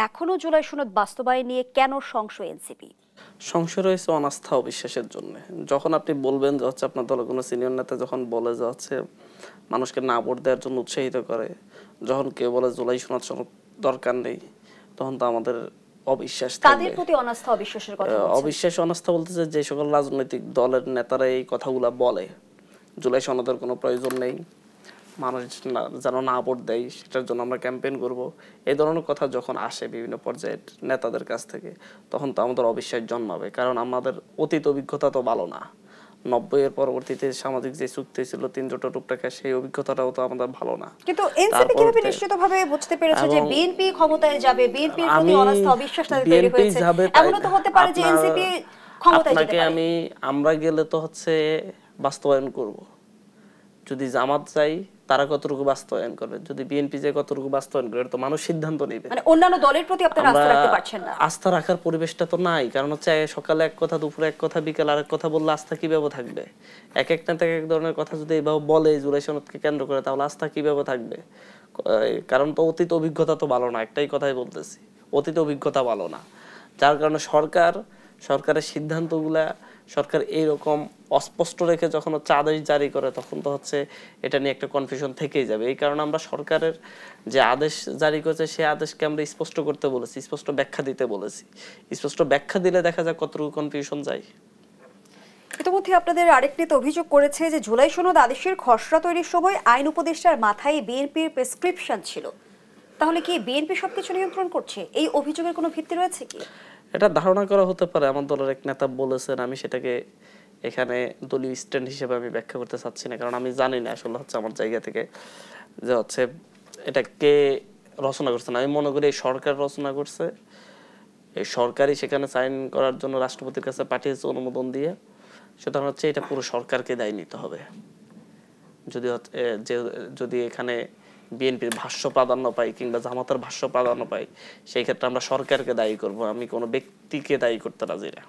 এখনো জুলাই সনদ বাস্তবায়ন নিয়ে কেন সংশয় এনসিপি? সংশয় রয়েছে অনাস্থা অবিশ্বাসের জন্য। যখন আপনি বলবেন যে হচ্ছে আপনার দলের কোনো সিনিয়র নেতা যখন বলে যে হচ্ছে মানুষকে না ভোট দেওয়ার জন্য উৎসাহিত করে, যখন কেউ বলে জুলাই সনদ দরকার নেই, তখন তো আমাদের অবিশ্বাস থাকবে। কাদের প্রতি অনাস্থা অবিশ্বাসের কথা বলছেন? অবিশ্বাস অনাস্থা বলতেছে যে সকল রাজনৈতিক দলের নেতারা এই কথাগুলা বলে, জুলাই সনদের কোনো প্রয়োজন নেই, মানুষ যেন না ভোট দেয় সেটার জন্য আমরা ক্যাম্পেইন করব, এই ধরনের কথা যখন আসে বিভিন্ন পর্যায়ের নেতাদের কাছ থেকে, তখন তো আমাদের অবিশ্বাস জন্মাবে। কারণ আমাদের অতীত অভিজ্ঞতা তো ভালো না। 90-এর পরবর্তীতে সামাজিক যে চুক্তি ছিল 3 জোটের রূপরেখা, সেই অভিজ্ঞতাটাও তো আমাদের ভালো না। কিন্তু এনসিপি কিভাবে নিশ্চিতভাবে বুঝতে পেরেছে যে বিএনপি ক্ষমতায় যাবে, বিএনপির প্রতি অনাস্থা অবিশ্বাস তাদের তৈরি হয়েছে? এমনও তো হতে পারে যে এনসিপি ক্ষমতায় যেতে পারে। আমরা গেলে তো হচ্ছে বাস্তবায়ন করব। যদি জামাত চাই তারা কতটুকু বাস্তবায়ন করবে, যদি বিএনপি যে কতটুকু বাস্তবায়ন করে, তো মানুষ সিদ্ধান্ত নেবে। মানে অন্যান্য দলের প্রতি আপনারা আস্থা রাখতে পারছেন না? আস্থা রাখার পরিবেশটা তো নাই। কারণ হচ্ছে সকালে এক কথা, দুপুরে এক কথা, বিকেল আরেক কথা বললে আস্থা কিভাবে থাকবে? এক এক নেতা এক ধরনের কথা যদি এইভাবে বলে জুলাই সনদকে কেন্দ্র করে, তাহলে আস্থা কিভাবে থাকবে? কারণ তো অতীত অভিজ্ঞতা তো ভালো না, একটাই কথাই বলতেছি, অতীত অভিজ্ঞতা ভালো না। যার কারণে সরকারের সিদ্ধান্তগুলা সরকার এইরকম অস্পষ্ট রেখে যখন হচ্ছে আদেশ জারি করে, তখন তো হচ্ছে এটা নিয়ে একটা কনফিউশন থেকেই যাবে। এই কারণে আমরা সরকারের যে আদেশ জারি করেছে সেই আদেশকে আমরা স্পষ্ট করতে বলেছি, স্পষ্ট ব্যাখ্যা দিতে বলেছি। স্পষ্ট ব্যাখ্যা দিলে দেখা যায় কতটুকু কনফিউশন যায়। ইতিমধ্যে আপনাদের আরেক নেতা অভিযোগ করেছে যে জুলাই সনদ আদেশের খসড়া তৈরির সময় আইন উপদেষ্টার মাথায় বিএনপির প্রেসক্রিপশন ছিল। তাহলে কি বিএনপি সবকিছু নিয়ন্ত্রণ করছে? এই অভিযোগের কোনো ভিত্তি রয়েছে কি? এটা ধারণা করা হতে পারে। আমার দলের এক নেতা বলেছেন, আমি সেটাকে এখানে দলীয় স্ট্যান্ড হিসেবে আমি ব্যাখ্যা করতে চাচ্ছি না, কারণ আমি জানি না আসলে হচ্ছে আমার জায়গা থেকে যে হচ্ছে এটা কে রচনা করছে। আমি মনে করি এই সরকার রচনা করছে, এই সরকারই সেখানে সাইন করার জন্য রাষ্ট্রপতির কাছে পাঠিয়েছে অনুমোদন দিয়ে। সুতরাং হচ্ছে এটা পুরো সরকারকে দায় নিতে হবে। যদি এখানে বিএনপির ভাষ্য প্রাধান্য পাই কিংবা জামাতের ভাষ্য প্রাধান্য পাই, সেই ক্ষেত্রে আমরা সরকারকে দায়ী করব, আমি কোনো ব্যক্তিকে দায়ী করতে রাজি না।